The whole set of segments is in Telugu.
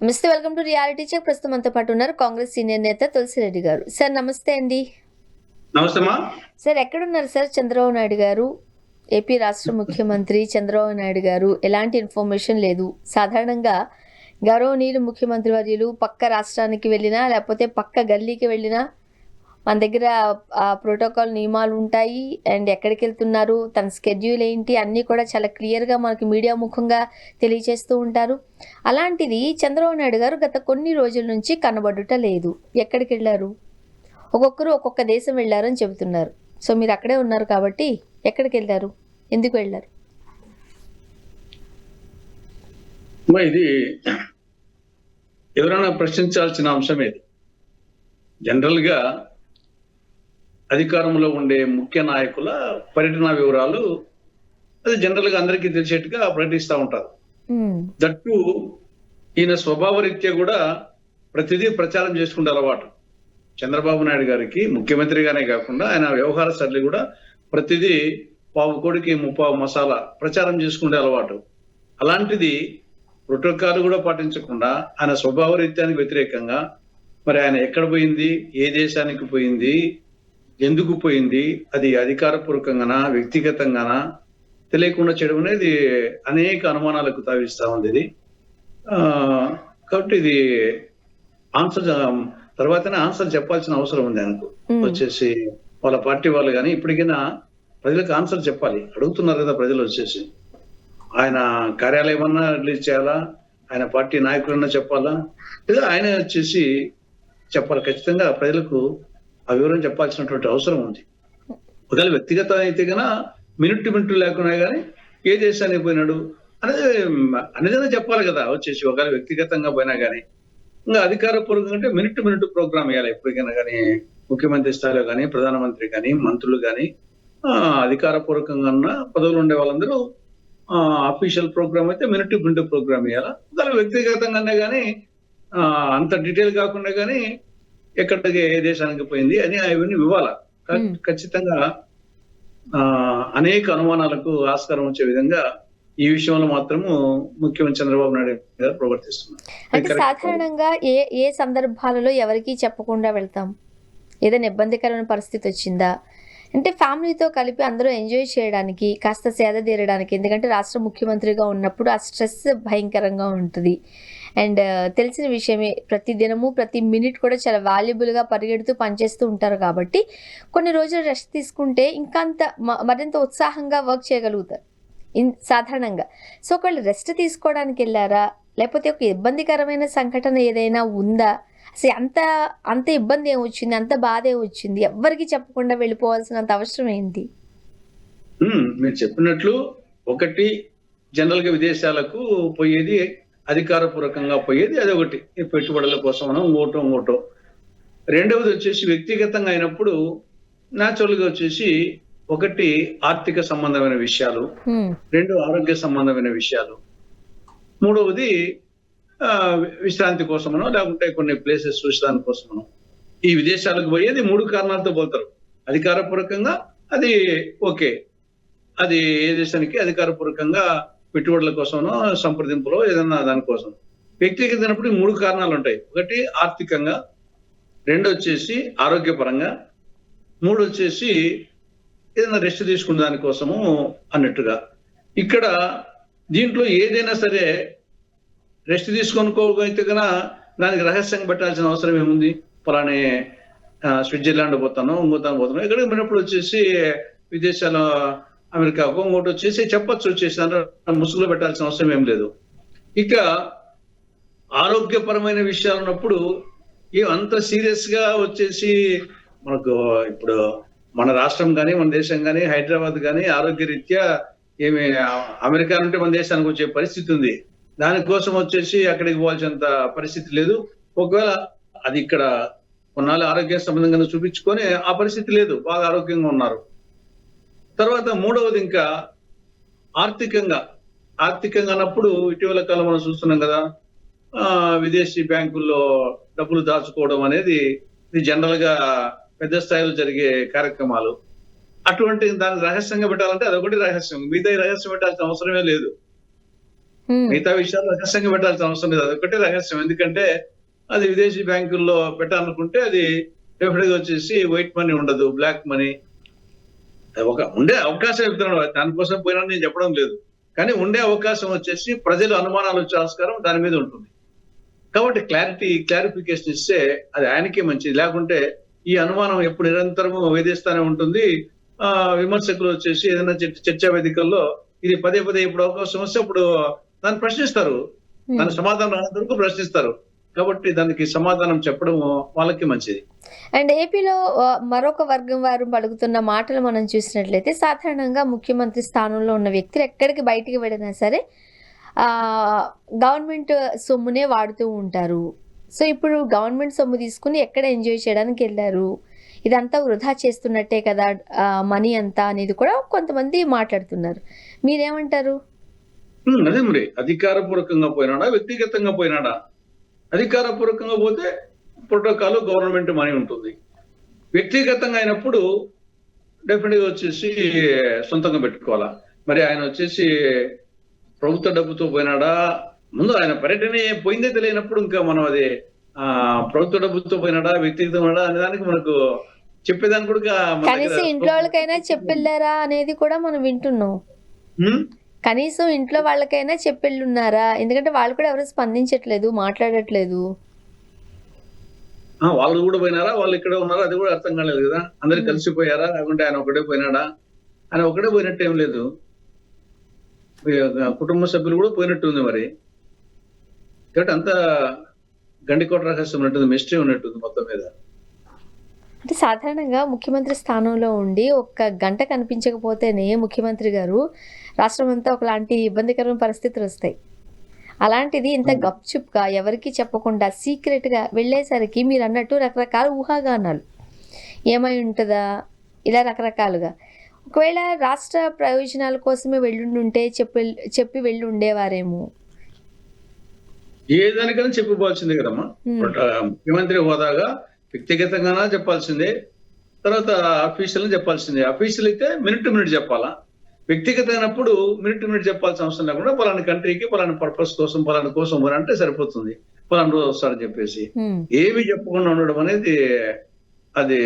నమస్తే, వెల్కమ్ టు రియాలిటీ చెక్. ప్రస్తుతం మనతో పాటు ఉన్నారు కాంగ్రెస్ సీనియర్ నేత తులసిరెడ్డి గారు. సార్ నమస్తే అండి. నమస్తే అమ్మా. సార్ ఎక్కడున్నారు సార్? చంద్రబాబు నాయుడు గారు, ఏపీ రాష్ట్ర ముఖ్యమంత్రి చంద్రబాబు నాయుడు గారు, ఎలాంటి ఇన్ఫర్మేషన్ లేదు. సాధారణంగా గౌరవనీయులు ముఖ్యమంత్రి వర్యులు పక్క రాష్ట్రానికి వెళ్ళినా లేకపోతే పక్క గల్లీకి వెళ్ళినా మన దగ్గర ప్రోటోకాల్ నియమాలు ఉంటాయి. అండ్ ఎక్కడికి వెళ్తున్నారు, తన స్కెడ్యూల్ ఏంటి, అన్నీ కూడా చాలా క్లియర్గా మనకి మీడియా ముఖంగా తెలియజేస్తూ ఉంటారు. అలాంటిది చంద్రబాబు నాయుడు గారు గత కొన్ని రోజుల నుంచి కనబడుట లేదు. ఎక్కడికి వెళ్ళారు? ఒక్కొక్కరు ఒక్కొక్క దేశం వెళ్ళారని చెబుతున్నారు. సో మీరు అక్కడే ఉన్నారు కాబట్టి ఎక్కడికి వెళ్ళారు, ఎందుకు వెళ్ళారు? ఇది ఎవరైనా ప్రశ్నించాల్సిన అంశం ఇది. జనరల్గా అధికారంలో ఉండే ముఖ్య నాయకుల పర్యటన వివరాలు అది జనరల్గా అందరికీ తెలిసేట్టుగా ప్రకటిస్తూ ఉంటారు. దట్టు ఈయన స్వభావ రీత్యా కూడా ప్రతిదీ ప్రచారం చేసుకుంటే అలవాటు. చంద్రబాబు నాయుడు గారికి ముఖ్యమంత్రిగానే కాకుండా ఆయన వ్యవహార సరళి కూడా ప్రతిదీ పావు కోడికి ముప్పావు మసాలా ప్రచారం చేసుకుంటే అలవాటు. అలాంటిది ప్రోటోకాల్ కూడా పాటించకుండా ఆయన స్వభావ రీత్యానికి వ్యతిరేకంగా మరి ఆయన ఎక్కడ పోయింది, ఏ దేశానికి పోయింది, ఎందుకు పోయింది, అది అధికారపూర్వకంగానా వ్యక్తిగతంగానా తెలియకుండా చేయడం అనేది అనేక అనుమానాలకు తావిస్తా ఉంది. ఇది కాబట్టి ఇది ఆన్సర్ తర్వాతనే ఆన్సర్ చెప్పాల్సిన అవసరం ఉంది ఆయనకు. వచ్చేసి వాళ్ళ పార్టీ వాళ్ళు కానీ ఇప్పటికైనా ప్రజలకు ఆన్సర్ చెప్పాలి. అడుగుతున్నారు కదా ప్రజలు వచ్చేసి. ఆయన కార్యాలయం అన్నా రిలీజ్ చేయాలా, ఆయన పార్టీ నాయకులన్నా చెప్పాలా, లేదా ఆయన వచ్చేసి చెప్పాలి. ఖచ్చితంగా ప్రజలకు ఆ వివరం చెప్పాల్సినటువంటి అవసరం ఉంది. ఒకవేళ వ్యక్తిగతం అయితే కన్నా మినిట్ లేకున్నా కానీ ఏ దేశానికి పోయినాడు అనేది చెప్పాలి కదా. వచ్చేసి ఒకవేళ వ్యక్తిగతంగా పోయినా కానీ ఇంకా అధికారపూర్వకంగా అంటే మినిట్ ప్రోగ్రామ్ వేయాలి. ఎప్పటికైనా కానీ ముఖ్యమంత్రి స్థాయిలో కానీ ప్రధానమంత్రి కానీ మంత్రులు కానీ అధికారపూర్వకంగా ఉన్న పదవులు ఉండే వాళ్ళందరూ అఫీషియల్ ప్రోగ్రామ్ అయితే మినిట్ ప్రోగ్రామ్ వేయాలా. ఒకవేళ వ్యక్తిగతంగానే కానీ అంత డీటెయిల్ కాకుండా కానీ ఎక్కడికి ఏ దేశానికి పోయింది అని అవన్నీ ఇవ్వాలా. ఖచ్చితంగా అనేక అనుమానాలకు ఆస్కారం వచ్చే విధంగా ఈ విషయంలో మాత్రము ముఖ్యమంత్రి చంద్రబాబు నాయుడు గారు ప్రవర్తిస్తున్నారు. అంటే సాధారణంగా ఏ సందర్భాలలో ఎవరికి చెప్పకుండా వెళ్తాం? ఏదైనా ఇబ్బందికరమైన పరిస్థితి వచ్చిందా అంటే ఫ్యామిలీతో కలిపి అందరూ ఎంజాయ్ చేయడానికి, కాస్త సేద తీరడానికి. ఎందుకంటే రాష్ట్ర ముఖ్యమంత్రిగా ఉన్నప్పుడు ఆ స్ట్రెస్ భయంకరంగా ఉంటుంది. అండ్ తెలిసిన విషయమే, ప్రతి దినము ప్రతి మినిట్ కూడా చాలా వాల్యుబుల్గా పరిగెడుతూ పనిచేస్తూ ఉంటారు. కాబట్టి కొన్ని రోజులు రెస్ట్ తీసుకుంటే ఇంకంత మరింత ఉత్సాహంగా వర్క్ చేయగలుగుతారు సాధారణంగా. సో ఒకళ్ళు రెస్ట్ తీసుకోవడానికి వెళ్ళారా, లేకపోతే ఒక ఇబ్బందికరమైన సంఘటన ఏదైనా ఉందా? అసలు అంత ఇబ్బంది ఏమొచ్చింది, అంత బాధ ఏమొచ్చింది, ఎవ్వరికి చెప్పకుండా వెళ్ళిపోవాల్సినంత అవసరం ఏంటి? మీరు చెప్పినట్లు ఒకటి జనరల్ గా విదేశాలకు పోయేది అధికారపూర్వకంగా పోయేది, అది ఒకటి పెట్టుబడుల కోసం ఇంకోటో. రెండవది వచ్చేసి వ్యక్తిగతంగా అయినప్పుడు న్యాచురల్ గా వచ్చేసి ఒకటి ఆర్థిక సంబంధమైన విషయాలు, రెండు ఆరోగ్య సంబంధమైన విషయాలు, మూడవది విశ్రాంతి కోసమనో లేకుంటే కొన్ని ప్లేసెస్ చూసడానికి కోసమనో ఈ విదేశాలకు పోయేది మూడు కారణాలతో పోతారు. అధికారపూర్వకంగా అది ఓకే, అది ఏ దేశానికి అధికారపూర్వకంగా పెట్టుబడుల కోసమనో సంప్రదింపులో ఏదన్నా దానికోసం. వ్యక్తిగతమైనప్పుడు మూడు కారణాలు ఉంటాయి. ఒకటి ఆర్థికంగా, రెండు వచ్చేసి ఆరోగ్యపరంగా, మూడు వచ్చేసి ఏదైనా రెస్ట్ తీసుకునే దానికోసము అన్నట్టుగా. ఇక్కడ దీంట్లో ఏదైనా సరే రెస్ట్ తీసుకొనుకోగలిగితే కన్నా దానికి రహస్యంగా పెట్టాల్సిన అవసరం ఏముంది? ఫలానే స్విట్జర్లాండ్ పోతాను, ఇంకోతాను పోతాను, ఎక్కడికి పోయినప్పుడు వచ్చేసి విదేశాల అమెరికాకు ఇంకోటి వచ్చేసి చెప్పచ్చు, వచ్చేసి ముసుగులో పెట్టాల్సిన అవసరం ఏం లేదు. ఇక ఆరోగ్యపరమైన విషయాలు ఉన్నప్పుడు అంత సీరియస్ గా వచ్చేసి మనకు ఇప్పుడు మన రాష్ట్రం కానీ మన దేశం కానీ హైదరాబాద్ కానీ ఆరోగ్య రీత్యా ఏమి అమెరికా నుండి మన దేశానికి వచ్చే పరిస్థితి ఉంది. దానికోసం వచ్చేసి అక్కడికి పోవాల్సినంత పరిస్థితి లేదు. ఒకవేళ అది ఇక్కడ కొన్నాళ్ళు ఆరోగ్య సంబంధంగా చూపించుకొని ఆ పరిస్థితి లేదు, బాగా ఆరోగ్యంగా ఉన్నారు. తర్వాత మూడవది ఇంకా ఆర్థికంగా అన్నప్పుడు ఇటీవల కాలం మనం చూస్తున్నాం కదా, విదేశీ బ్యాంకుల్లో డబ్బులు దాచుకోవడం అనేది ఇది జనరల్ గా పెద్ద స్థాయిలో జరిగే కార్యక్రమాలు. అటువంటి దాన్ని రహస్యంగా పెట్టాలంటే అదొకటి రహస్యం, మిగతా రహస్యం పెట్టాల్సిన అవసరమే లేదు. మిగతా విషయాలు రహస్యంగా పెట్టాల్సిన అవసరం లేదు, అదొకటే రహస్యం. ఎందుకంటే అది విదేశీ బ్యాంకుల్లో పెట్టాలనుకుంటే అది డెఫినెట్ గా వచ్చేసి వైట్ మనీ ఉండదు, బ్లాక్ మనీ. ఒక ఉండే అవకాశం చెప్తున్నాడు, దానికోసం పోయినా నేను చెప్పడం లేదు. కానీ ఉండే అవకాశం వచ్చేసి ప్రజలు అనుమానాలు వచ్చే ఆస్కారం దాని మీద ఉంటుంది. కాబట్టి క్లారిఫికేషన్ ఇస్తే అది ఆయనకే మంచిది. లేకుంటే ఈ అనుమానం ఎప్పుడు నిరంతరము వేధిస్తానే ఉంటుంది. విమర్శకులు వచ్చేసి ఏదైనా చర్చా వేదికల్లో ఇది పదే పదే ఇప్పుడు అవకాశం వస్తే అప్పుడు దాన్ని ప్రశ్నిస్తారు, దాని సమాధానం రానంత వరకు ప్రశ్నిస్తారు. కాబట్టి దానికి సమాధానం చెప్పడం వాళ్ళకి మంచిది. అండ్ ఏపీలో మరొక వర్గం వారు పలుకుతున్న మాటలు మనం చూసినట్లయితే సాధారణంగా ముఖ్యమంత్రి స్థానంలో ఉన్న వ్యక్తులు ఎక్కడికి బయటికి వెళ్ళినా సరే గవర్నమెంట్ సొమ్మునే వాడుతూ ఉంటారు. సో ఇప్పుడు గవర్నమెంట్ సొమ్ము తీసుకుని ఎక్కడ ఎంజాయ్ చేయడానికి వెళ్ళారు, ఇదంతా వృధా చేస్తున్నట్టే కదా మనీ అంతా అనేది కూడా కొంతమంది మాట్లాడుతున్నారు. మీరేమంటారు? అదే మరి అధికారపూర్వకంగా పోయినాడా వ్యక్తిగతంగా పోయినాడా? అధికారపూర్వకంగా పోతే ప్రోటోకాల్ గవర్నమెంట్ మనీ ఉంటుంది. వ్యక్తిగతంగా అయినప్పుడు డెఫినెట్ గా వచ్చేసి సొంతంగా పెట్టుకోవాలా. మరి ఆయన వచ్చేసి ప్రభుత్వ డబ్బుతో పోయినాడా? ముందు ఆయన పర్యటన పోయిందే తెలియనప్పుడు ఇంకా మనం అది ప్రభుత్వ డబ్బుతో పోయినాడా వ్యక్తిగతంగా అనే దానికి మనకు చెప్పేదానికి కూడా కనీసం ఇంట్లో వాళ్ళకైనా చెప్పెళ్ళారా అనేది కూడా మనం వింటున్నాం. కనీసం ఇంట్లో వాళ్ళకైనా చెప్పెళ్ళున్నారా? ఎందుకంటే వాళ్ళు కూడా ఎవరు స్పందించట్లేదు, మాట్లాడట్లేదు. వాళ్ళు కూడా పోయినారా, వాళ్ళు ఇక్కడ ఉన్నారా, అది కూడా అర్థం కాలేదు కదా. అందరు కలిసిపోయారా, లేకుంటే ఆయన ఒకటే పోయినాడా? ఆయన ఒకటే పోయినట్టు ఏం లేదు, కుటుంబ సభ్యులు కూడా పోయినట్టు ఉంది. మరి కాబట్టి అంత గండికోట రహస్యం ఉన్నట్టుంది, మిస్టరీ ఉన్నట్టుంది మొత్తం మీద. అంటే సాధారణంగా ముఖ్యమంత్రి స్థానంలో ఉండి ఒక్క గంట కనిపించకపోతేనే ముఖ్యమంత్రి గారు రాష్ట్రం అంతా ఒకలాంటి ఇబ్బందికరమైన పరిస్థితులు వస్తాయి. అలాంటిది ఇంత గప్చుప్గా ఎవరికి చెప్పకుండా సీక్రెట్గా వెళ్ళేసరికి మీరు అన్నట్టు రకరకాల ఊహాగానాలు ఏమై ఉంటుందా ఇలా రకరకాలుగా. ఒకవేళ రాష్ట్ర ప్రయోజనాల కోసమే వెళ్ళుండుంటే చెప్పి వెళ్ళి ఉండేవారేమో. ఏదానికైనా చెప్పిపోవాల్సిందే కదమ్మా. ముఖ్యమంత్రి హోదాగా వ్యక్తిగతంగానే చెప్పాల్సిందే, తర్వాత అఫీషియల్ చెప్పాల్సిందే. అఫీషియల్ అయితే మినిట్ టు మినిట్ చెప్పాలా. వ్యక్తిగత అయినప్పుడు మినిట్ టు మినిట్ చెప్పాల్సిన అవసరం లేకుండా పలానా కంట్రీకి పలానా పర్పస్ కోసం పలానా కోసం అంటే సరిపోతుంది, పలానా రోజు వస్తారని చెప్పేసి ఏమి చెప్పకుండా ఉండడం అనేది అది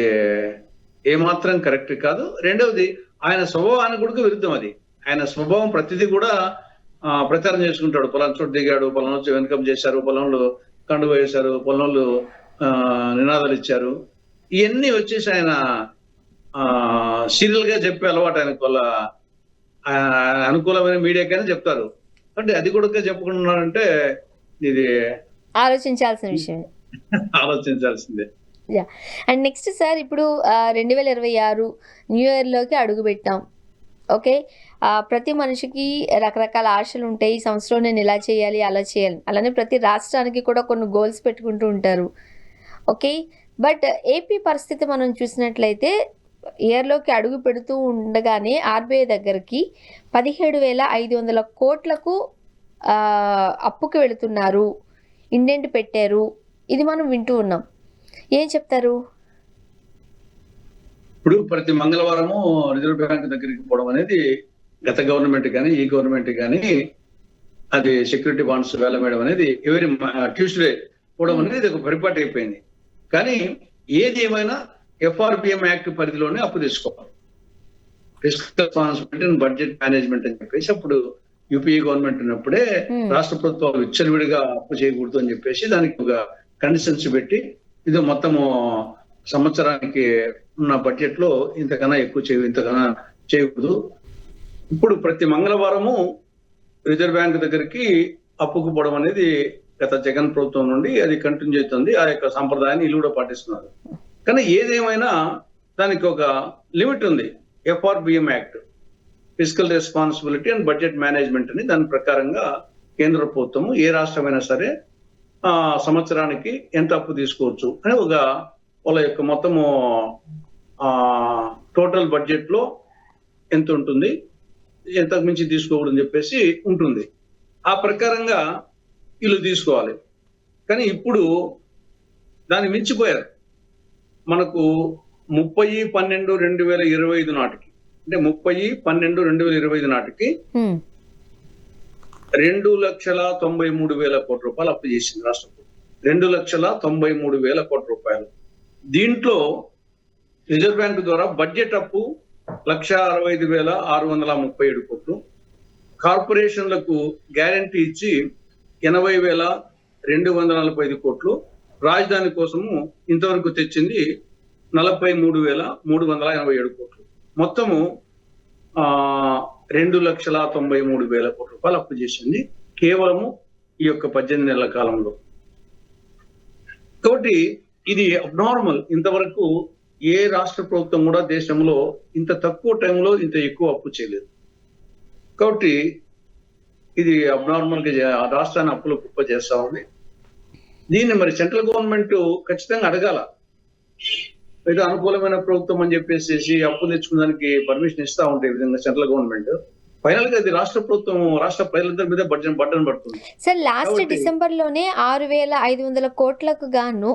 ఏమాత్రం కరెక్ట్ కాదు. రెండవది ఆయన స్వభావానికి కూడా విరుద్ధం. అది ఆయన స్వభావం ప్రతిదీ కూడా ప్రచారం చేసుకుంటాడు. పలానా చోటు దిగాడు, పలానా వచ్చి వెనకం చేశారు, పలానాలు కండువ వేశారు, పలానాలు నినాదాలు ఇచ్చారు. ఇవన్నీ వచ్చేసి ఆయన సీరియల్ గా చెప్పే అలవాటు ఆయనకు. వాళ్ళ అనుకూలమైన మీడియాకైనా చెప్తారు. అంటే అది కూడా చెప్పుకుంటున్నారంటే ఇది ఆలోచించాల్సిన విషయం, ఆలోచించాల్సిందే. అండ్ నెక్స్ట్ సార్, ఇప్పుడు 2026 న్యూ ఇయర్లోకి అడుగు పెట్టాం. ఓకే, ప్రతి మనిషికి రకరకాల ఆశలు ఉంటాయి. ఈ సంవత్సరం నేను ఇలా చేయాలి, అలా చేయాలి. అలానే ప్రతి రాష్ట్రానికి కూడా కొన్ని గోల్స్ పెట్టుకుంటూ ఉంటారు. ఓకే, బట్ ఏపీ పరిస్థితి మనం చూసినట్లయితే ఇయర్లోకి అడుగు పెడుతూ ఉండగానే ఆర్బీఐ దగ్గరికి 17,500 కోట్లకు అప్పుకి వెళుతున్నారు, ఇండెంట్ పెట్టారు. ఇది మనం వింటూ ఉన్నాం. ఏం చెప్తారు? ఇప్పుడు ప్రతి మంగళవారము రిజర్వ్ బ్యాంక్ దగ్గరికి పోవడం అనేది గత గవర్నమెంట్ కానీ ఈ గవర్నమెంట్ కానీ అది సెక్యూరిటీ బాండ్స్ వేలం అనేది ఎవరి ట్యూస్డే పోవడం అనేది ఒక పరిపాటి అయిపోయింది. కానీ ఏది ఏమైనా FRBM యాక్ట్ పరిధిలోనే అప్పు తీసుకోవాలి. Fiscal responsibility and budget management అని చెప్పేసి అప్పుడు యూపీఏ గవర్నమెంట్ ఉన్నప్పుడే రాష్ట్ర ప్రభుత్వాలు విచ్చలవిడిగా అప్పు చేయకూడదు అని చెప్పేసి దానికి ఒక కండిషన్స్ పెట్టి ఇది మొత్తము సంవత్సరానికి ఉన్న బడ్జెట్ లో ఇంతకన్నా ఎక్కువ ఇంతకన్నా చేయకూడదు. ఇప్పుడు ప్రతి మంగళవారము రిజర్వ్ బ్యాంక్ దగ్గరికి అప్పుకు పోవడం అనేది గత జగన్ ప్రభుత్వం నుండి అది కంటిన్యూ అవుతుంది. ఆ యొక్క సాంప్రదాయాన్ని వీళ్ళు కూడా పాటిస్తున్నారు. కానీ ఏదేమైనా దానికి ఒక లిమిట్ ఉంది. FRBM act, fiscal responsibility and budget management అని, దాని ప్రకారంగా కేంద్ర ప్రభుత్వము ఏ రాష్ట్రమైనా సరే సంవత్సరానికి ఎంత అప్పు తీసుకోవచ్చు అని ఒక వాళ్ళ యొక్క మొత్తము టోటల్ బడ్జెట్ లో ఎంత ఉంటుంది, ఎంతకు మించి తీసుకోకూడదని చెప్పేసి ఉంటుంది. ఆ ప్రకారంగా వీళ్ళు తీసుకోవాలి. కానీ ఇప్పుడు దాన్ని మించిపోయారు. మనకు 30/12/2025 నాటికి, అంటే 30/12/2025 నాటికి 2,93,000 కోట్ల రూపాయలు అప్పు చేసింది రాష్ట్ర ప్రభుత్వం. 2,93,000 కోట్ల రూపాయలు. దీంట్లో రిజర్వ్ బ్యాంక్ ద్వారా బడ్జెట్ అప్పు 1,65,637 కోట్లు, కార్పొరేషన్లకు గ్యారంటీ ఇచ్చి 80,245 కోట్లు, రాజధాని కోసము ఇంతవరకు తెచ్చింది 43,387 కోట్లు. మొత్తము 2,93,000 కోట్ల రూపాయలు అప్పు చేసింది కేవలము ఈ యొక్క 18 నెలల కాలంలో. కాబట్టి ఇది అబ్నార్మల్. ఇంతవరకు ఏ రాష్ట్ర ప్రభుత్వం కూడా దేశంలో ఇంత తక్కువ టైంలో ఇంత ఎక్కువ అప్పు చేయలేదు. కాబట్టి ఇది అబ్నార్మల్ గా రాష్ట్రాన్ని అప్పులు కుప్ప చేస్తా ఉంది. దీన్ని మరి సెంట్రల్ గవర్నమెంట్ ఖచ్చితంగా అడగాల. ఏదో అనుకూలమైన ప్రభుత్వం అని చెప్పేసి అప్పు తెచ్చుకోవడానికి పర్మిషన్ ఇస్తా ఉంటే ఈ విధంగా సెంట్రల్ గవర్నమెంట్, ఫైనల్ గా అది రాష్ట్ర ప్రభుత్వం రాష్ట్ర ప్రజలందరి మీద బడ్డన్ పడుతుంది. సార్ లాస్ట్ డిసెంబర్ లోనే 6,500 కోట్లకు గాను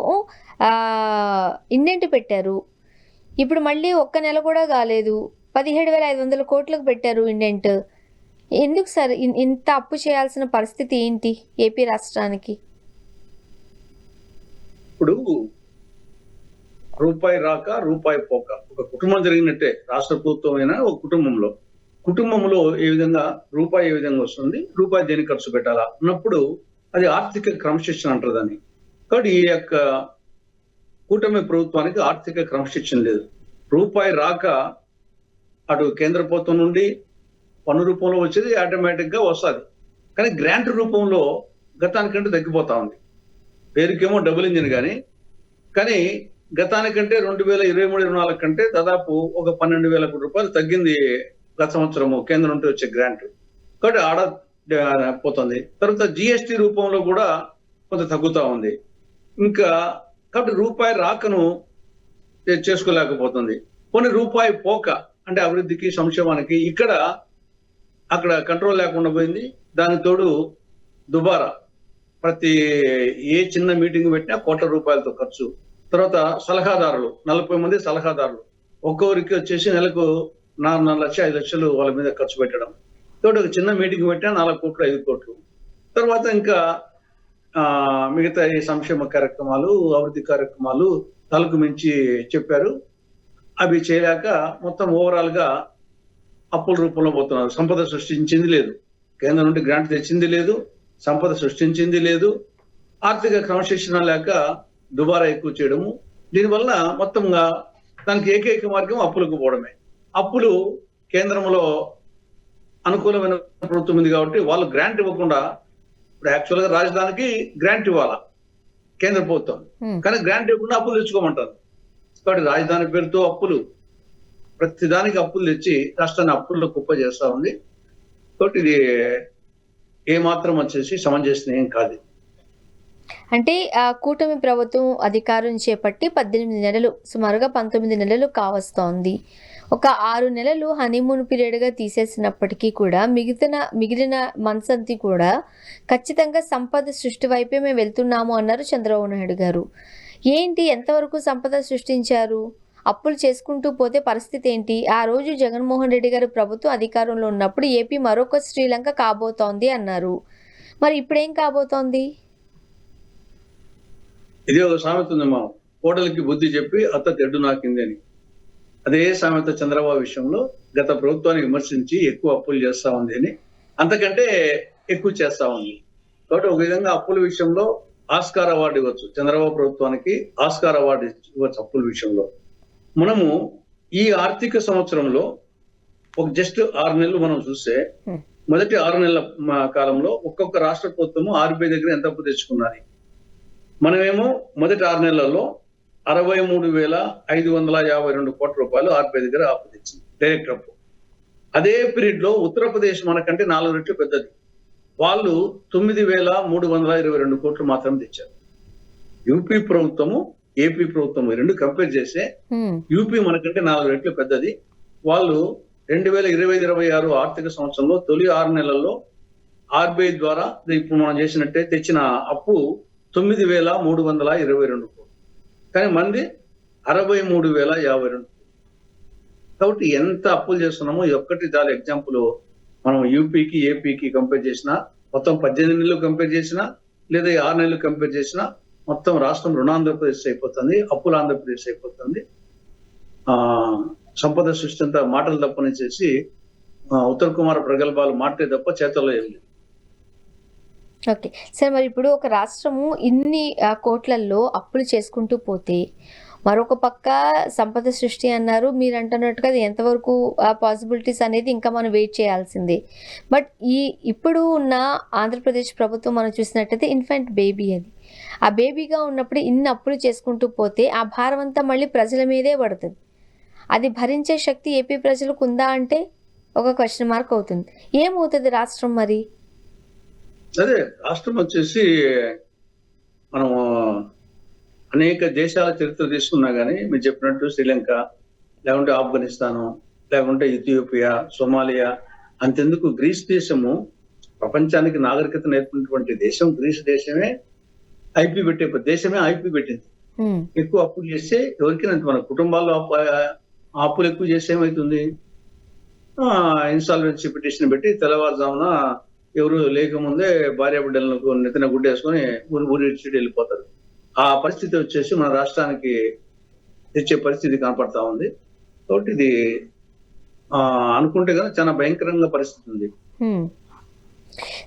ఇండెంట్ పెట్టారు. ఇప్పుడు మళ్ళీ ఒక్క నెల కూడా కాలేదు, 17,500 కోట్లకు పెట్టారు ఇండెంట్. ఎందుకు సార్ ఇంత అప్పు చేయాల్సిన పరిస్థితి ఏంటి ఏపీ రాష్ట్రానికి? ఇప్పుడు రూపాయి రాక రూపాయి పోక ఒక కుటుంబం జరిగినట్టే. రాష్ట్ర ప్రభుత్వం అయినా ఒక కుటుంబంలో ఏ విధంగా రూపాయి ఏ విధంగా వస్తుంది, రూపాయి దేనికి ఖర్చు పెట్టాలా అన్నప్పుడు అది ఆర్థిక క్రమశిక్షణ అంటారు దాన్ని. కాబట్టి ఈ యొక్క కూటమి ప్రభుత్వానికి ఆర్థిక క్రమశిక్షణ లేదు. రూపాయి రాక అటు కేంద్ర ప్రభుత్వం నుండి పన్ను రూపంలో వచ్చేది ఆటోమేటిక్ గా వస్తుంది, కానీ గ్రాంట్ రూపంలో గతానికంటే తగ్గిపోతా ఉంది. పేరుకేమో డబుల్ ఇంజిన్ కానీ గతానికంటే 2023-24 కంటే దాదాపు ఒక 12,000 కోట్ల రూపాయలు తగ్గింది గత సంవత్సరము కేంద్రం నుండి వచ్చే గ్రాంట్. కాబట్టి ఆడ పోతుంది. తర్వాత జిఎస్టి రూపంలో కూడా కొంత తగ్గుతా ఉంది. ఇంకా కాబట్టి రూపాయి రాకను చేసుకోలేకపోతుంది. కొన్ని రూపాయి పోక అంటే అభివృద్ధికి సంక్షేమానికి అక్కడ కంట్రోల్ లేకుండా పోయింది. దానికి తోడు దుబారా ప్రతి ఏ చిన్న మీటింగ్ పెట్టినా కోట్ల రూపాయలతో ఖర్చు. తర్వాత సలహాదారులు 40 మంది సలహాదారులు, ఒక్కొక్కరికి వచ్చేసి నెలకు 4 లక్షలు 5 లక్షలు వాళ్ళ మీద ఖర్చు పెట్టడం. తోడు ఒక చిన్న మీటింగ్ పెట్టినా 4 కోట్లు 5 కోట్లు. తర్వాత ఇంకా మిగతా ఈ సంక్షేమ కార్యక్రమాలు అభివృద్ధి కార్యక్రమాలు తలకు మించి చెప్పారు. అవి చేయలేక మొత్తం ఓవరాల్ గా అప్పుల రూపంలో పోతున్నారు. సంపద సృష్టించింది లేదు, కేంద్రం నుండి గ్రాంట్ తెచ్చింది లేదు, సంపద సృష్టించింది లేదు, ఆర్థిక క్రమశిక్షణ లేక దుబారా ఎక్కువ చేయడము. దీనివల్ల మొత్తంగా దానికి ఏకైక మార్గం అప్పులకు పోవడమే. అప్పులు కేంద్రంలో అనుకూలమైన ప్రభుత్వం ఉంది కాబట్టి వాళ్ళు గ్రాంట్ ఇవ్వకుండా, ఇప్పుడు యాక్చువల్ గా రాజధానికి గ్రాంట్ ఇవ్వాలా కేంద్ర ప్రభుత్వం, కానీ గ్రాంట్ ఇవ్వకుండా అప్పులు తెచ్చుకోమంటారు. కాబట్టి రాజధాని పేరుతో అప్పులు, ప్రతిదానికి అప్పులు తెచ్చి రాష్ట్రాన్ని అప్పుల్లో కుప్ప చేస్తా ఉంది. కాబట్టి ఇది ఏమాత్రం వచ్చేసి సమంజసం ఏం కాదు. అంటే కూటమి ప్రభుత్వం అధికారం చేపట్టి 18 నెలలు, సుమారుగా 19 నెలలు కావస్తోంది. ఒక 6 నెలలు హనీమూన్ పీరియడ్గా తీసేసినప్పటికీ కూడా మిగిలిన మంత్స్ అంతా కూడా ఖచ్చితంగా సంపద సృష్టి వైపే మేము వెళ్తున్నాము అన్నారు చంద్రబాబు నాయుడు గారు. ఏంటి, ఎంతవరకు సంపద సృష్టించారు? అప్పులు చేసుకుంటూ పోతే పరిస్థితి ఏంటి? ఆ రోజు జగన్మోహన్ రెడ్డి గారు ప్రభుత్వం అధికారంలో ఉన్నప్పుడు ఏపీ మరొక శ్రీలంక కాబోతోంది అన్నారు. మరి ఇప్పుడేం కాబోతోంది? ఇది ఒక సామెత ఉంది, మా కోడలికి బుద్ధి చెప్పి అత్త తెడ్డు నాకింది అని. అదే సామెత చంద్రబాబు విషయంలో గత ప్రభుత్వాన్ని విమర్శించి ఎక్కువ అప్పులు చేస్తా ఉంది అని, అంతకంటే ఎక్కువ చేస్తా ఉంది. కాబట్టి ఒక విధంగా అప్పుల విషయంలో ఆస్కార్ అవార్డు ఇవ్వచ్చు, చంద్రబాబు ప్రభుత్వానికి ఆస్కార్ అవార్డు ఇవ్వచ్చు అప్పుల విషయంలో. మనము ఈ ఆర్థిక సంవత్సరంలో ఒక జస్ట్ 6 నెలలు మనం చూస్తే, మొదటి 6 నెలల కాలంలో ఒక్కొక్క రాష్ట్ర ప్రభుత్వము ఆర్బీఐ దగ్గర ఎంత అప్పు తెచ్చుకున్నది. మనమేమో మొదటి 6 నెలల్లో 63,552 కోట్ల రూపాయలు ఆర్బీఐ దగ్గర అప్పు తెచ్చింది, డైరెక్ట్ అప్పు. అదే పీరియడ్ లో ఉత్తరప్రదేశ్ మనకంటే 4 రెట్లు పెద్దది, వాళ్ళు 9,322 కోట్లు మాత్రం తెచ్చారు. యూపీ ప్రభుత్వము ఏపీ ప్రభుత్వం రెండు కంపేర్ చేస్తే యూపీ మనకంటే 4 రెట్లు పెద్దది. వాళ్ళు 2025-26 ఆర్థిక సంవత్సరంలో తొలి 6 నెలల్లో ఆర్బీఐ ద్వారా ఇప్పుడు మనం చేసినట్టే తెచ్చిన అప్పు 9,322 కోట్లు, కానీ మంది 63,052. కాబట్టి ఎంత అప్పులు చేస్తున్నామో ఈ ఒక్కటి చాలా ఎగ్జాంపుల్. మనం యూపీకి ఏపీకి కంపేర్ చేసినా మొత్తం 18 నెలలు కంపేర్ చేసినా లేదా 6 నెలలు కంపేర్ చేసినా మొత్తం రాష్ట్రం రుణాంధ్రప్రదేశ్ అయిపోతుంది, అప్పుల ఆంధ్రప్రదేశ్ అయిపోతుంది. సంపద సృష్టి అంతా మాటలు తప్పని చేసి ఉత్తమ్ కుమార్ ప్రగల్భాలు మాటే తప్ప చేతల్లో ఏం లేదు. ఓకే సార్, మరి ఇప్పుడు ఒక రాష్ట్రము ఇన్ని కోట్లల్లో అప్పులు చేసుకుంటూ పోతే మరొక పక్క సంపద సృష్టి అన్నారు, మీరు అంటున్నట్టుగా అది ఎంతవరకు పాసిబిలిటీస్ అనేది ఇంకా మనం వెయిట్ చేయాల్సిందే. బట్ ఇప్పుడు ఉన్న ఆంధ్రప్రదేశ్ ప్రభుత్వం మనం చూసినట్టయితే ఇన్ఫెంట్ బేబీ అది, ఆ బేబీగా ఉన్నప్పుడు ఇన్ని అప్పులు చేసుకుంటూ పోతే ఆ భారం అంతా మళ్ళీ ప్రజల మీదే పడుతుంది. అది భరించే శక్తి ఏపీ ప్రజలకు ఉందా అంటే ఒక క్వశ్చన్ మార్క్ అవుతుంది. ఏమవుతుంది రాష్ట్రం మరి? అదే రాష్ట్రం వచ్చేసి మనము అనేక దేశాల చరిత్ర తీసుకున్నా కానీ మీరు చెప్పినట్టు శ్రీలంక, లేకుంటే ఆఫ్ఘనిస్తాను, లేకుంటే ఇథియోపియా, సోమాలియా, అంతెందుకు గ్రీస్ దేశము ప్రపంచానికి నాగరికత నేర్పినటువంటి దేశం గ్రీస్ దేశమే. దేశమే ఐపీ పెట్టింది. ఎక్కువ అప్పులు చేస్తే ఎవరికైనా మన కుటుంబాల్లో అప్పులు ఎక్కువ చేస్తే ఏమవుతుంది, ఇన్సాల్వెన్సీ పిటిషన్ పెట్టి తెల్లవారుజామున ఎవరు లేకముందే భార్య బిడ్డలకు నెత్తిన గుడ్డేసుకొని ఊరి ఇచ్చి వెళ్ళిపోతారు. ఆ పరిస్థితి వచ్చేసి మన రాష్ట్రానికి తెచ్చే పరిస్థితి కనపడతా ఉంది. కాబట్టి ఇది అనుకుంటే కదా చాలా భయంకరంగా పరిస్థితి ఉంది.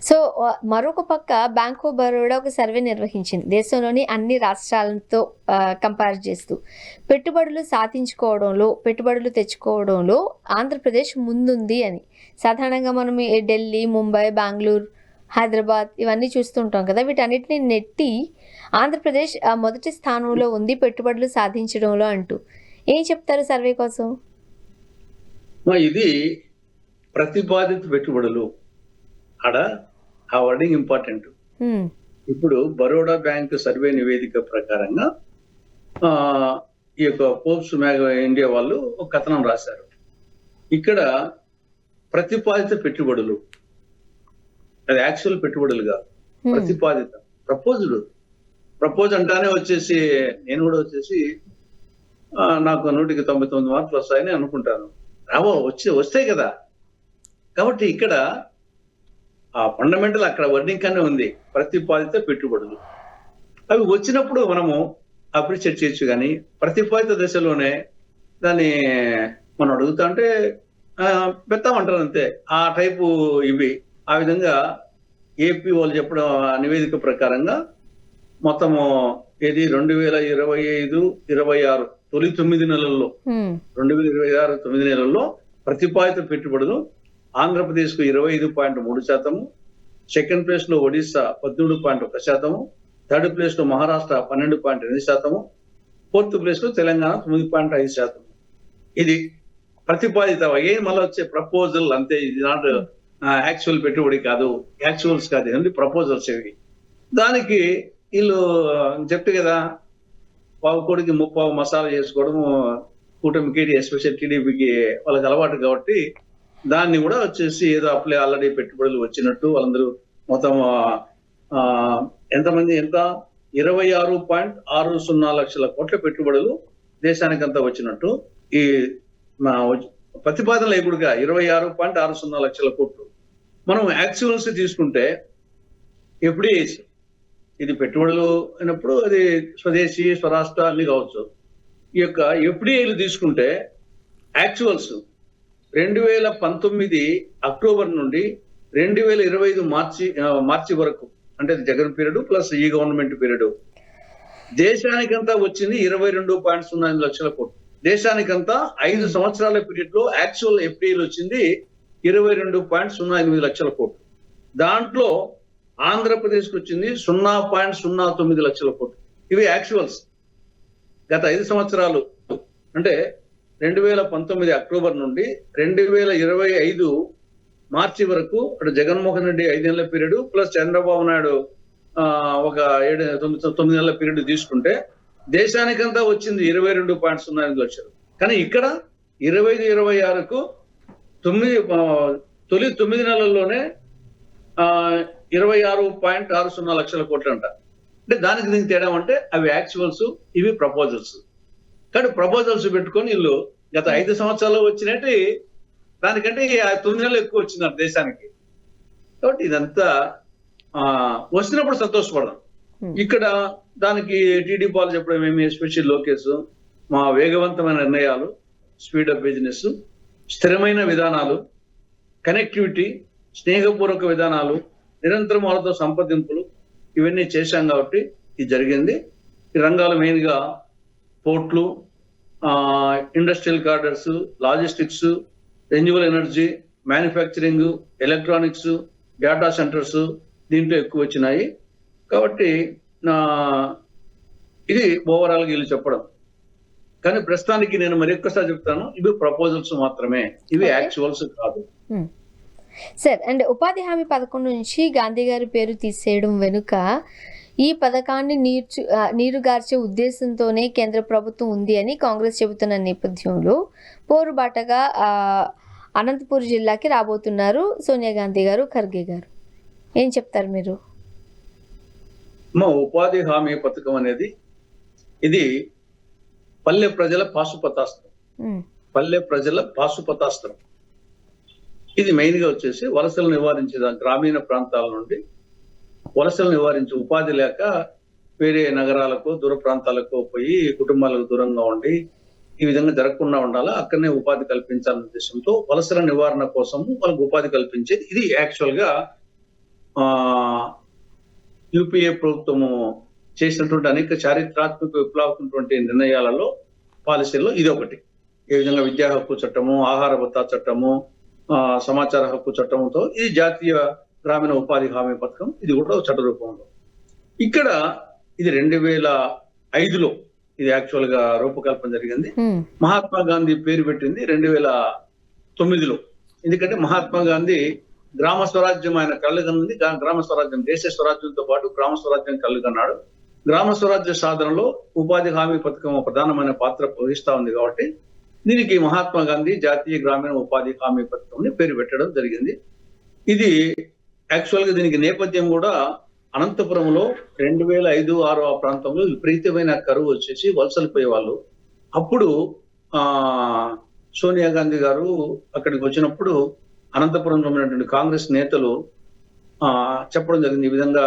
సో మరొక పక్క బ్యాంక్ ఆఫ్ బరోడా ఒక సర్వే నిర్వహించింది దేశంలోని అన్ని రాష్ట్రాలతో కంపేర్ చేస్తూ. పెట్టుబడులు తెచ్చుకోవడంలో ఆంధ్రప్రదేశ్ ముందుంది అని. సాధారణంగా మనం ఢిల్లీ, ముంబై, బెంగళూరు, హైదరాబాద్ ఇవన్నీ చూస్తుంటాం కదా, వీటన్నిటిని నెట్టి ఆంధ్రప్రదేశ్ మొదటి స్థానంలో ఉంది పెట్టుబడులు సాధించడంలో అంటూ. ఏం చెప్తారు సర్వే కోసం? ఇది ప్రతిపాదిత పెట్టుబడులు ఆడ ఆ వర్డింగ్ ఇంపార్టెంట్. ఇప్పుడు బరోడా బ్యాంక్ సర్వే నివేదిక ప్రకారంగా ఈ యొక్క ఫోర్బ్స్ ఇండియా వాళ్ళు ఒక కథనం రాశారు. ఇక్కడ ప్రతిపాదిత పెట్టుబడులు, అది యాక్చువల్ పెట్టుబడులు కాదు, ప్రతిపాదిత ప్రపోజ్ అంటానే వచ్చేసి నేను కూడా వచ్చేసి నాకు 100కి 99 మార్కులు వస్తాయని అనుకుంటాను. వస్తాయి కదా. కాబట్టి ఇక్కడ ఆ ఫండమెంటల్ అక్కడ వర్డింగ్ కానీ ఉంది, ప్రతిపాదిత పెట్టుబడులు. అవి వచ్చినప్పుడు మనము అప్రిషియేట్ చేయొచ్చు, కానీ ప్రతిపాదిత దశలోనే దాన్ని మనం అడుగుతా అంటే పెడతామంటారు అంతే. ఆ టైపు ఇవి. ఆ విధంగా ఏపీ వాళ్ళు చెప్పడం నివేదిక ప్రకారంగా మొత్తము ఏది 2025-26 తొలి 9 నెలల్లో 2026 9 నెలల్లో ప్రతిపాదిత పెట్టుబడులు ఆంధ్రప్రదేశ్ కు 25.3%, సెకండ్ ప్లేస్ లో ఒడిశా 13.1%, థర్డ్ ప్లేస్ లో మహారాష్ట్ర 12.8%, ఫోర్త్ ప్లేస్ లో తెలంగాణ 9.5%. ఇది ప్రతిపాదిత మళ్ళీ వచ్చే ప్రపోజల్ అంతే. ఇది నాట్ యాక్చువల్ పెట్టుబడి కాదు, యాక్చువల్స్ కాదు, ఏంటి ప్రపోజల్స్ ఇవి. దానికి వీళ్ళు చెప్తే కదా, పావు కోడికి ముప్పావు మసాలా చేసుకోవడము కూటమికి, ఎస్పెషల్ టీడీపీకి వాళ్ళకి అలవాటు. కాబట్టి దాన్ని కూడా వచ్చేసి ఏదో ఆల్రెడీ పెట్టుబడులు వచ్చినట్టు వాళ్ళందరూ మొత్తం ఎంత 26.60 లక్షల కోట్ల పెట్టుబడులు దేశానికంతా వచ్చినట్టు ఈ ప్రతిపాదనలు ఎప్పుడుగా 26.60 లక్షల కోట్లు. మనం యాక్చువల్స్ తీసుకుంటే ఎఫ్డిఐస్, ఇది పెట్టుబడులు అయినప్పుడు అది స్వదేశీ, స్వరాష్ట్ర అన్ని కావచ్చు. ఈ యొక్క ఎఫ్డిఐలు తీసుకుంటే యాక్చువల్స్ 2019 అక్టోబర్ నుండి 2025 మార్చి వరకు, అంటే జగన్ పీరియడ్ ప్లస్ ఈ గవర్నమెంట్ పీరియడ్, దేశానికంతా వచ్చింది 22.05 లక్షల కోట్లు. దేశానికంతా 5 సంవత్సరాల పీరియడ్ లో యాక్చువల్ ఎఫ్డిఐలు వచ్చింది 22.08 లక్షల కోట్లు. దాంట్లో ఆంధ్రప్రదేశ్ కు వచ్చింది 0.09 లక్షల కోట్లు. ఇవి యాక్చువల్స్ గత 5 సంవత్సరాలు, అంటే 2019 అక్టోబర్ నుండి 2025 మార్చి వరకు. అటు జగన్మోహన్ రెడ్డి 5 నెలల పీరియడ్ ప్లస్ చంద్రబాబు నాయుడు ఒక 9 నెలల పీరియడ్ తీసుకుంటే దేశానికంతా వచ్చింది 22.08 లక్షలు. కానీ ఇక్కడ 25-26కు తొలి 9 నెలల్లోనే 26.60 లక్షల కోట్లు అంట. అంటే దానికి దీనికి తేడా అంటే అవి యాక్చువల్స్, ఇవి ప్రపోజల్స్. కానీ ప్రపోజల్స్ పెట్టుకొని వీళ్ళు గత 5 సంవత్సరాలు వచ్చినట్టు దానికంటే 9 నెలలు ఎక్కువ వచ్చిందంట దేశానికి. కాబట్టి ఇదంతా వస్తున్నప్పుడు సంతోషపడదాం. ఇక్కడ దానికి టీడీ పాలు చెప్పడం ఏమి, ఎస్పెషల్ లోకేష్ మా వేగవంతమైన నిర్ణయాలు, స్పీడ్ ఆఫ్ బిజినెస్, స్థిరమైన విధానాలు, కనెక్టివిటీ, స్నేహపూర్వక విధానాలు, నిరంతరం వాళ్ళతో సంప్రదింపులు, ఇవన్నీ చేశాం కాబట్టి ఇది జరిగింది. ఈ రంగాలు మెయిన్ గా పోర్ట్లు, industrial corridors, logistics, renewal energy, manufacturing, electronics, data centres దీంట్లో ఎక్కువ వచ్చినాయి. కాబట్టి ఇది ఓవరాల్ గా వీళ్ళు చెప్పడం. కానీ ప్రస్తుతానికి నేను మరి ఒక్కసారి చెప్తాను, ఇవి ప్రపోజల్స్ మాత్రమే, ఇవి యాక్చువల్స్ కాదు. సార్, అండ్ ఉపాధి హామీ పథకం నుంచి గాంధీ గారి పేరు తీసేయడం వెనుక ఈ పథకాన్ని నీరుగార్చే ఉద్దేశంతోనే కేంద్ర ప్రభుత్వం ఉంది అని కాంగ్రెస్ చెబుతున్న నేపథ్యంలో పోరుబాటగా అనంతపూర్ జిల్లాకి రాబోతున్నారు సోనియా గాంధీ గారు, ఖర్గే గారు. ఏం చెప్తారు మీరు? మా ఉపాధి హామీ పథకం అనేది ఇది పల్లె ప్రజల పాశుపతాస్త్రం. పల్లె ప్రజల పాశుపతాస్త్రం. ఇది మెయిన్ గా వచ్చేసి వలసలు నివారించే గ్రామీణ ప్రాంతాల నుండి వలసలు నివారించి ఉపాధి లేక వేరే నగరాలకు, దూర ప్రాంతాలకు పోయి కుటుంబాలకు దూరంగా ఉండి ఈ విధంగా జరగకుండా ఉండాలా, అక్కడనే ఉపాధి కల్పించాలనే ఉద్దేశంతో వలసల నివారణ కోసం వాళ్ళకు ఉపాధి కల్పించేది. ఇది యాక్చువల్ గా యూపీఏ ప్రభుత్వము చేసినటువంటి అనేక చారిత్రాత్మక విప్లవాత్మకటువంటి నిర్ణయాలలో, పాలసీల్లో ఇది ఒకటి. ఏ విధంగా విద్యా హక్కు చట్టము, ఆహార భత్తా చట్టము, సమాచార హక్కు చట్టంతో ఇది జాతీయ గ్రామీణ ఉపాధి హామీ పథకం, ఇది కూడా చట్ట రూపంలో. ఇక్కడ ఇది 2005లో ఇది యాక్చువల్ గా రూపకల్పన జరిగింది. మహాత్మా గాంధీ పేరు పెట్టింది 2009లో. ఎందుకంటే మహాత్మా గాంధీ గ్రామ స్వరాజ్యం ఆయన కళ్ళగన్నది. గ్రామ స్వరాజ్యం, దేశ స్వరాజ్యంతో పాటు గ్రామ స్వరాజ్యం కళ్ళగన్నాడు. గ్రామ స్వరాజ్య సాధనలో ఉపాధి హామీ పథకం ప్రధానమైన పాత్ర వహిస్తా ఉంది. కాబట్టి దీనికి మహాత్మా గాంధీ జాతీయ గ్రామీణ ఉపాధి హామీ పథకం పేరు పెట్టడం జరిగింది. ఇది యాక్చువల్ గా దీనికి నేపథ్యం కూడా అనంతపురంలో 2005-06 ఆ ప్రాంతంలో విపరీతమైన కరువు వచ్చేసి వలసలు పోయేవాళ్ళు. అప్పుడు సోనియా గాంధీ గారు అక్కడికి వచ్చినప్పుడు అనంతపురంలో ఉన్నటువంటి కాంగ్రెస్ నేతలు చెప్పడం జరిగింది, ఈ విధంగా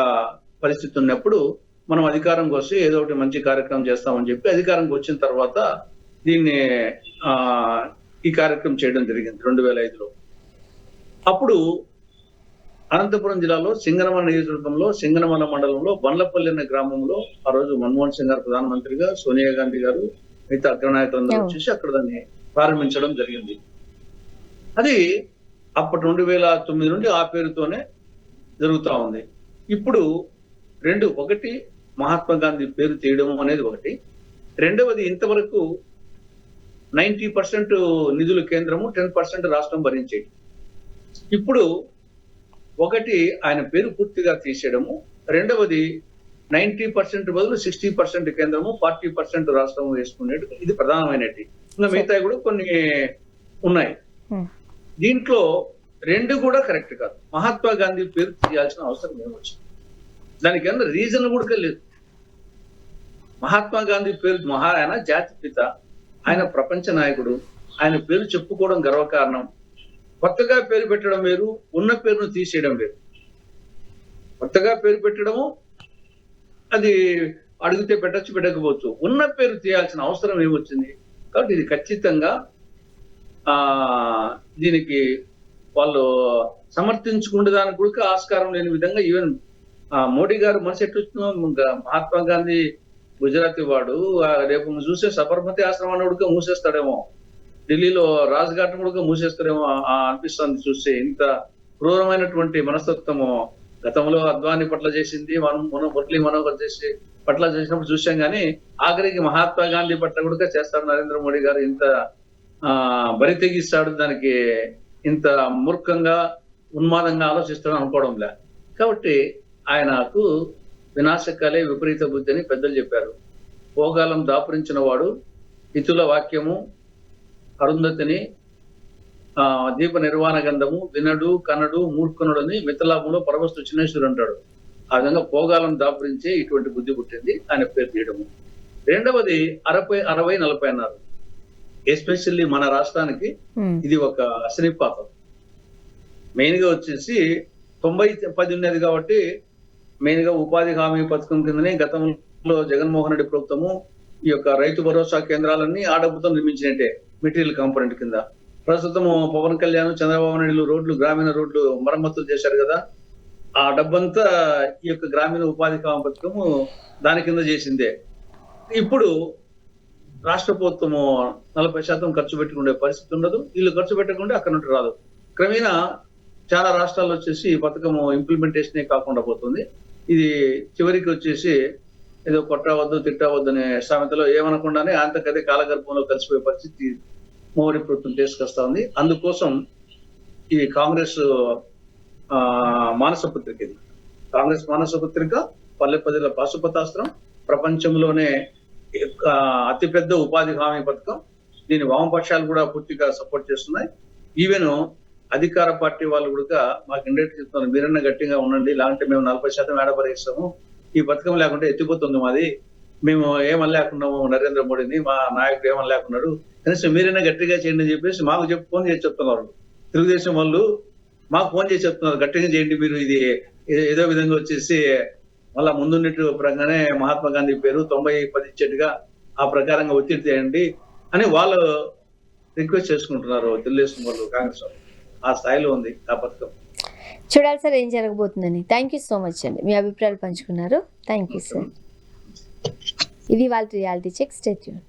పరిస్థితి ఉన్నప్పుడు మనం అధికారంకి వస్తే ఏదో ఒకటి మంచి కార్యక్రమం చేస్తామని చెప్పి అధికారంకి వచ్చిన తర్వాత దీన్ని ఈ కార్యక్రమం చేయడం జరిగింది 2005లో. అప్పుడు అనంతపురం జిల్లాలో సింగనమల నియోజకవర్గంలో సింగనమల మండలంలో బండ్లపల్లి అనే గ్రామంలో ఆ రోజు మన్మోహన్ సింగ్ గారు ప్రధానమంత్రిగా, సోనియా గాంధీ గారు మిగతా అగ్రనాయకులందరూ వచ్చేసి అక్కడ దాన్ని ప్రారంభించడం జరిగింది. అది అప్పటి 2009 నుండి ఆ పేరుతోనే జరుగుతా ఉంది. ఇప్పుడు ఒకటి మహాత్మా గాంధీ పేరు తీయడం అనేది ఒకటి. రెండవది ఇంతవరకు 90% నిధులు కేంద్రము, 10% రాష్ట్రం భరించేది. ఇప్పుడు ఒకటి ఆయన పేరు పూర్తిగా తీసేయడము, రెండవది 90% బదులు 60% కేంద్రము, 40% రాష్ట్రము వేసుకునేది. ఇది ప్రధానమైనది. ఇంకా మిగతా కూడా కొన్ని ఉన్నాయి. దీంట్లో రెండు కూడా కరెక్ట్ కాదు. మహాత్మా గాంధీ పేరు తీయాల్సిన అవసరం ఏమొచ్చింది? దానికి ఏమన్నా రీజన్ కూడా లేదు. మహాత్మా గాంధీ పేరు ఆయన జాతి పిత, ఆయన ప్రపంచ నాయకుడు, ఆయన పేరు చెప్పుకోవడం గర్వకారణం. కొత్తగా పేరు పెట్టడం వేరు, ఉన్న పేరును తీసేయడం వేరు. కొత్తగా పేరు పెట్టడము అది అడిగితే పెట్టచ్చు, పెట్టకపోవచ్చు. ఉన్న పేరు తీయాల్సిన అవసరం ఏమొచ్చింది? కాబట్టి ఇది ఖచ్చితంగా దీనికి వాళ్ళు సమర్థించుకునే దానికి కూడా ఆస్కారం లేని విధంగా ఈవెన్ మోడీ గారు మనసు ఎట్టు మహాత్మా గాంధీ గుజరాతీ వాడు రేపు చూసే సబర్మతి ఆశ్రమాన్ని కూడా మూసేస్తాడేమో, ఢిల్లీలో రాజ్ ఘాట్ కూడా మూసేస్తాడేమో అనిపిస్తుంది చూస్తే. ఇంత క్రూరమైనటువంటి మనస్తత్వము గతంలో అద్వానీ పట్ల చేసింది, మురళీ మనోహర్ పట్ల చేసినప్పుడు చూసాం. కానీ ఆఖరికి మహాత్మా గాంధీ పట్ల కూడా చేస్తాడు నరేంద్ర మోడీ గారు. ఇంత బరి తెగిస్తాడు, దానికి ఇంత మూర్ఖంగా ఉన్మాదంగా ఆలోచిస్తాడు అనుకోవడం లే. కాబట్టి ఆయనకు వినాశకాలే విపరీత బుద్ధి అని పెద్దలు చెప్పారు. భోగాలం దాపురించిన వాడు ఇతుల వాక్యము అరుంధతిని దీప నిర్వాణ గంధము వినడు కనడు మూర్ఖనుడు అని మితలాభంలో పరమస్తు చిన్నేశ్వరుడు అంటాడు. ఆ విధంగా భోగాలను దాపురించే ఇటువంటి బుద్ధి పుట్టింది ఆయన పేరు తీయడము. రెండవది 60-40 అన్నారు. ఎస్పెషల్లీ మన రాష్ట్రానికి ఇది ఒక అశనిపాతం. మెయిన్ గా వచ్చేసి 90-10 ఉన్నది కాబట్టి మెయిన్ గా ఉపాధి హామీ పథకం కిందనే గతంలో జగన్మోహన్ రెడ్డి ప్రభుత్వము ఈ యొక్క రైతు భరోసా కేంద్రాలన్నీ ఆ డబ్బుతో నిర్మించినట్టే మెటీరియల్ కాంపోనెంట్ కింద. ప్రస్తుతం పవన్ కళ్యాణ్, చంద్రబాబు నాయుడు రోడ్లు, గ్రామీణ రోడ్లు మరమ్మతులు చేశారు కదా, ఆ డబ్బంతా ఈ యొక్క గ్రామీణ ఉపాధి హామీ పథకము దాని కింద చేసిందే. ఇప్పుడు రాష్ట్ర ప్రభుత్వము 40% ఖర్చు పెట్టుకునే పరిస్థితి ఉండదు, వీళ్ళు ఖర్చు పెట్టకుండా అక్కడ నుండి రాదు. క్రమేణా చాలా రాష్ట్రాల్లో వచ్చేసి ఈ పథకము ఇంప్లిమెంటేషనే కాకుండా పోతుంది. ఇది చివరికి వచ్చేసి ఏదో కొట్టవద్దు తిట్టవద్దు అనే సామెతలో ఏమనకుండానే అంతకదే కాలగర్భంలో కలిసిపోయే పరిస్థితి మోడీ ప్రభుత్వం తీసుకొస్తా ఉంది. అందుకోసం ఈ కాంగ్రెస్ మానస పత్రిక ఇది. కాంగ్రెస్ మానస పత్రిక పల్లె ప్రజల పాశుపతాస్త్రం, ప్రపంచంలోనే అతిపెద్ద ఉపాధి హామీ పథకం. దీని వామపక్షాలు కూడా పూర్తిగా సపోర్ట్ చేస్తున్నాయి. ఈవెన్ అధికార పార్టీ వాళ్ళు కూడా మాకు ఇండైరెక్ట్ చెప్తున్నారు, మీరన్నా గట్టిగా ఉండండి, లేకుంటే మేము 40% ఏడపరేస్తాము, ఈ పథకం లేకుంటే ఎత్తిపోతుంది మాది, మేము ఏమనలేకున్నాము నరేంద్ర మోడీని, మా నాయకుడు ఏమనలేకున్నాడు, కనీసం మీరైనా గట్టిగా చేయండి అని చెప్పేసి మాకు ఫోన్ చేసి చెప్తున్నారు. తెలుగుదేశం వాళ్ళు మాకు ఫోన్ చేసి చెప్తున్నారు, గట్టిగా చేయండి మీరు, ఇది ఏదో విధంగా వచ్చేసి మళ్ళా ముందున్నట్టు ప్రకారమే మహాత్మా గాంధీ పేరు 90-10 ఇచ్చేట్టుగా ఆ ప్రకారంగా ఒత్తిడి చేయండి అని వాళ్ళు రిక్వెస్ట్ చేసుకుంటున్నారు తెలుగుదేశం వాళ్ళు, కాంగ్రెస్ వాళ్ళు. ఆ స్థాయిలో ఉంది ఆ పథకం. చూడాలి సార్ ఏం జరగబోతుందని. థ్యాంక్ యూ సో మచ్ అండి, మీ అభిప్రాయాలు పంచుకున్నారు. Thank you sir. ఇది వాళ్ళ రియాలిటీ చెక్. Stay tune.